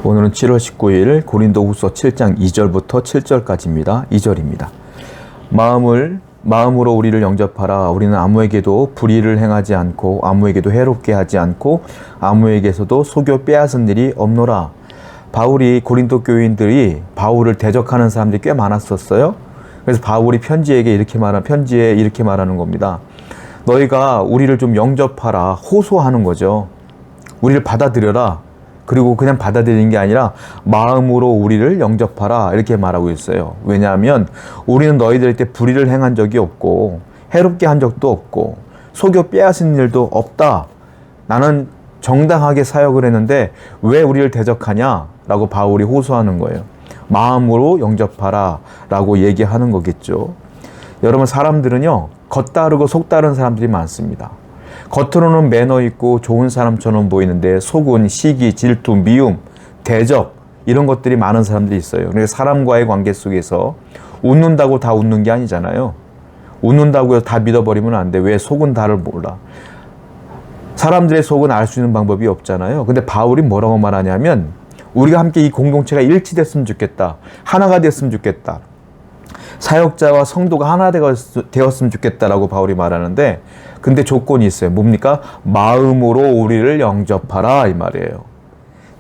오늘은 7월 19일 고린도후서 7장 2절부터 7절까지입니다. 2절입니다. 마음으로 우리를 영접하라. 우리는 아무에게도 불의를 행하지 않고 아무에게도 해롭게 하지 않고 아무에게서도 속여 빼앗은 일이 없노라. 바울이 고린도 교인들이 바울을 대적하는 사람들이 꽤 많았었어요. 그래서 바울이 편지에 이렇게 말하는 겁니다. 너희가 우리를 좀 영접하라. 호소하는 거죠. 우리를 받아들여라. 그리고 그냥 받아들이는 게 아니라 마음으로 우리를 영접하라 이렇게 말하고 있어요. 왜냐하면 우리는 너희들한테 불의를 행한 적이 없고 해롭게 한 적도 없고 속여 빼앗은 일도 없다. 나는 정당하게 사역을 했는데 왜 우리를 대적하냐? 라고 바울이 호소하는 거예요. 마음으로 영접하라 라고 얘기하는 거겠죠. 여러분, 사람들은요 겉다르고 속다른 사람들이 많습니다. 겉으로는 매너 있고 좋은 사람처럼 보이는데 속은 시기, 질투, 미움, 대적 이런 것들이 많은 사람들이 있어요. 그래서 사람과의 관계 속에서 웃는다고 다 웃는 게 아니잖아요. 웃는다고 해서 다 믿어버리면 안 돼. 왜 속은 다를 몰라. 사람들의 속은 알 수 있는 방법이 없잖아요. 근데 바울이 뭐라고 말하냐면 우리가 함께 이 공동체가 일치됐으면 좋겠다. 하나가 됐으면 좋겠다. 사역자와 성도가 하나 되었으면 좋겠다라고 바울이 말하는데, 근데 조건이 있어요. 뭡니까? 마음으로 우리를 영접하라 이 말이에요.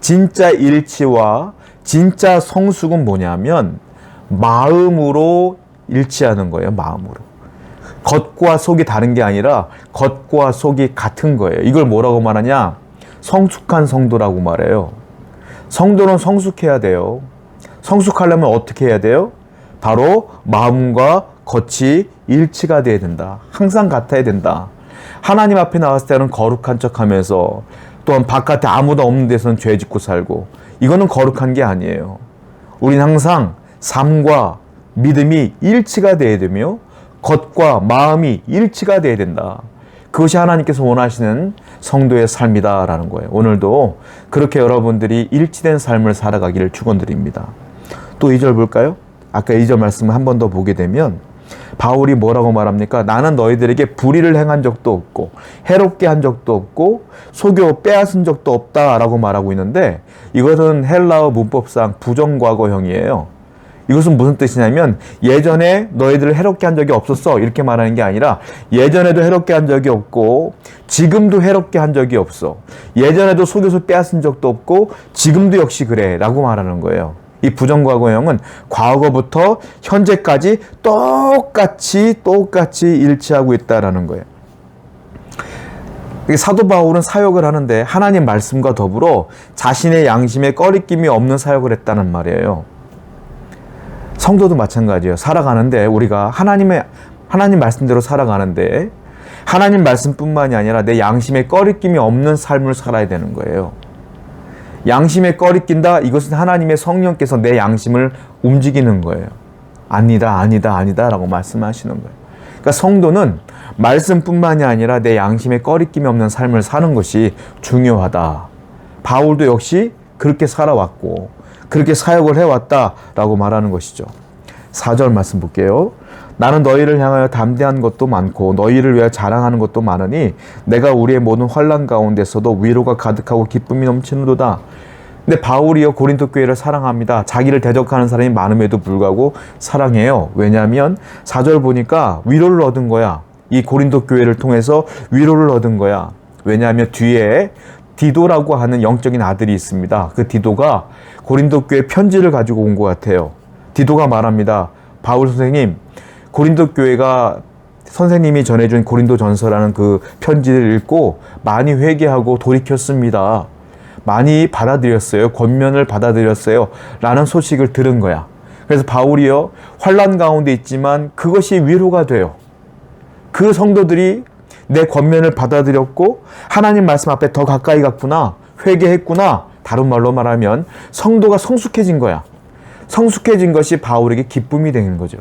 진짜 일치와 진짜 성숙은 뭐냐면 마음으로 일치하는 거예요. 마음으로. 겉과 속이 다른 게 아니라 겉과 속이 같은 거예요. 이걸 뭐라고 말하냐? 성숙한 성도라고 말해요. 성도는 성숙해야 돼요. 성숙하려면 어떻게 해야 돼요? 바로 마음과 겉이 일치가 돼야 된다. 항상 같아야 된다. 하나님 앞에 나왔을 때는 거룩한 척하면서 또한 바깥에 아무도 없는 데서는 죄 짓고 살고, 이거는 거룩한 게 아니에요. 우리는 항상 삶과 믿음이 일치가 돼야 되며 겉과 마음이 일치가 돼야 된다. 그것이 하나님께서 원하시는 성도의 삶이다라는 거예요. 오늘도 그렇게 여러분들이 일치된 삶을 살아가기를 축원드립니다. 또 2절 볼까요? 아까 2절 말씀을 한 번 더 보게 되면 바울이 뭐라고 말합니까? 나는 너희들에게 불의를 행한 적도 없고 해롭게 한 적도 없고 속여 빼앗은 적도 없다라고 말하고 있는데, 이것은 헬라어 문법상 부정과거형이에요. 이것은 무슨 뜻이냐면 예전에 너희들을 해롭게 한 적이 없었어 이렇게 말하는 게 아니라 예전에도 해롭게 한 적이 없고 지금도 해롭게 한 적이 없어. 예전에도 속여서 빼앗은 적도 없고 지금도 역시 그래 라고 말하는 거예요. 이 부정과거형은 과거부터 현재까지 똑같이 일치하고 있다라는 거예요. 사도 바울은 사역을 하는데 하나님 말씀과 더불어 자신의 양심에 꺼리낌이 없는 사역을 했다는 말이에요. 성도도 마찬가지예요. 살아가는데 우리가 하나님 말씀대로 살아가는데 하나님 말씀뿐만이 아니라 내 양심에 꺼리낌이 없는 삶을 살아야 되는 거예요. 양심에 꺼리낀다, 이것은 하나님의 성령께서 내 양심을 움직이는 거예요. 아니다 라고 말씀하시는 거예요. 그러니까 성도는 말씀뿐만이 아니라 내 양심에 꺼리낌이 없는 삶을 사는 것이 중요하다. 바울도 역시 그렇게 살아왔고 그렇게 사역을 해왔다라고 말하는 것이죠. 4절 말씀 볼게요. 나는 너희를 향하여 담대한 것도 많고 너희를 위하여 자랑하는 것도 많으니 내가 우리의 모든 환난 가운데서도 위로가 가득하고 기쁨이 넘치는도다. 근데 바울이요 고린도 교회를 사랑합니다. 자기를 대적하는 사람이 많음에도 불구하고 사랑해요. 왜냐하면 4절 보니까 위로를 얻은 거야. 이 고린도 교회를 통해서 위로를 얻은 거야. 왜냐하면 뒤에 디도라고 하는 영적인 아들이 있습니다. 그 디도가 고린도 교회 편지를 가지고 온 것 같아요. 디도가 말합니다. 바울 선생님, 고린도 교회가 선생님이 전해준 고린도 전서라는 그 편지를 읽고 많이 회개하고 돌이켰습니다. 많이 받아들였어요. 권면을 받아들였어요. 라는 소식을 들은 거야. 그래서 바울이요, 환난 가운데 있지만 그것이 위로가 돼요. 그 성도들이 내 권면을 받아들였고 하나님 말씀 앞에 더 가까이 갔구나, 회개했구나. 다른 말로 말하면 성도가 성숙해진 거야. 성숙해진 것이 바울에게 기쁨이 되는 거죠.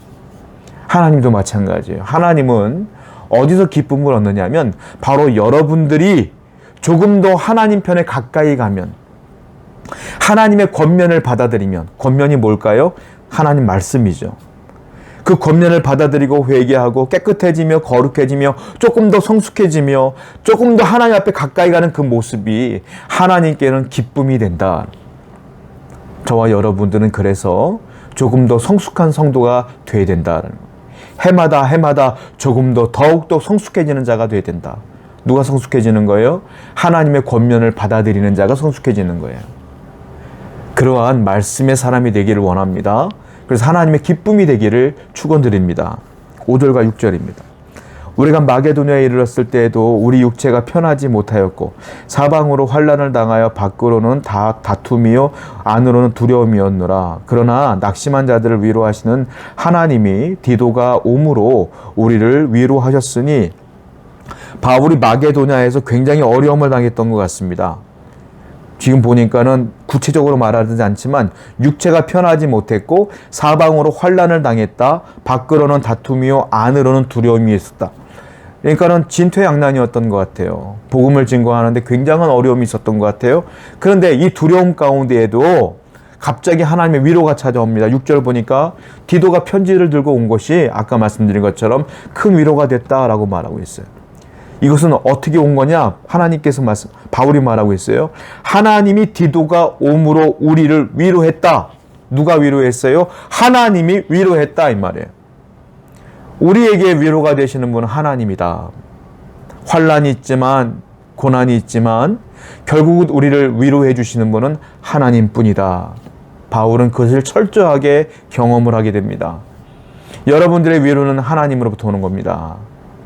하나님도 마찬가지예요. 하나님은 어디서 기쁨을 얻느냐면 바로 여러분들이 조금 더 하나님 편에 가까이 가면, 하나님의 권면을 받아들이면. 권면이 뭘까요? 하나님 말씀이죠. 그 권면을 받아들이고 회개하고 깨끗해지며 거룩해지며 조금 더 성숙해지며 조금 더 하나님 앞에 가까이 가는 그 모습이 하나님께는 기쁨이 된다. 저와 여러분들은 그래서 조금 더 성숙한 성도가 되어야 된다는 거예요. 해마다 조금 더 더욱더 성숙해지는 자가 되어야 된다. 누가 성숙해지는 거예요? 하나님의 권면을 받아들이는 자가 성숙해지는 거예요. 그러한 말씀의 사람이 되기를 원합니다. 그래서 하나님의 기쁨이 되기를 축원드립니다. 5절과 6절입니다. 우리가 마게도냐에 이르렀을 때에도 우리 육체가 편하지 못하였고 사방으로 환난을 당하여 밖으로는 다툼이요 안으로는 두려움이었노라. 그러나 낙심한 자들을 위로하시는 하나님이 디도가 옴으로 우리를 위로하셨으니, 바울이 마게도냐에서 굉장히 어려움을 당했던 것 같습니다. 지금 보니까는 구체적으로 말하지 않지만 육체가 편하지 못했고 사방으로 환난을 당했다. 밖으로는 다툼이요 안으로는 두려움이 있었다. 그러니까는 진퇴양난이었던 것 같아요. 복음을 증거하는데 굉장한 어려움이 있었던 것 같아요. 그런데 이 두려움 가운데에도 갑자기 하나님의 위로가 찾아옵니다. 6절 보니까 디도가 편지를 들고 온 것이 아까 말씀드린 것처럼 큰 위로가 됐다라고 말하고 있어요. 이것은 어떻게 온 거냐? 하나님께서 바울이 말하고 있어요. 하나님이 디도가 옴으로 우리를 위로했다. 누가 위로했어요? 하나님이 위로했다 이 말이에요. 우리에게 위로가 되시는 분은 하나님이다. 환난이 있지만 고난이 있지만 결국은 우리를 위로해 주시는 분은 하나님뿐이다. 바울은 그것을 철저하게 경험을 하게 됩니다. 여러분들의 위로는 하나님으로부터 오는 겁니다.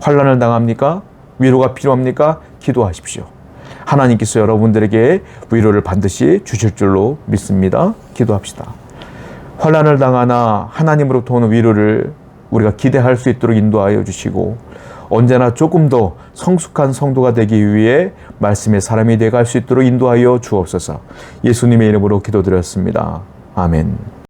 환난을 당합니까? 위로가 필요합니까? 기도하십시오. 하나님께서 여러분들에게 위로를 반드시 주실 줄로 믿습니다. 기도합시다. 환난을 당하나 하나님으로부터 오는 위로를 우리가 기대할 수 있도록 인도하여 주시고, 언제나 조금 더 성숙한 성도가 되기 위해 말씀의 사람이 되어갈 수 있도록 인도하여 주옵소서. 예수님의 이름으로 기도드렸습니다. 아멘.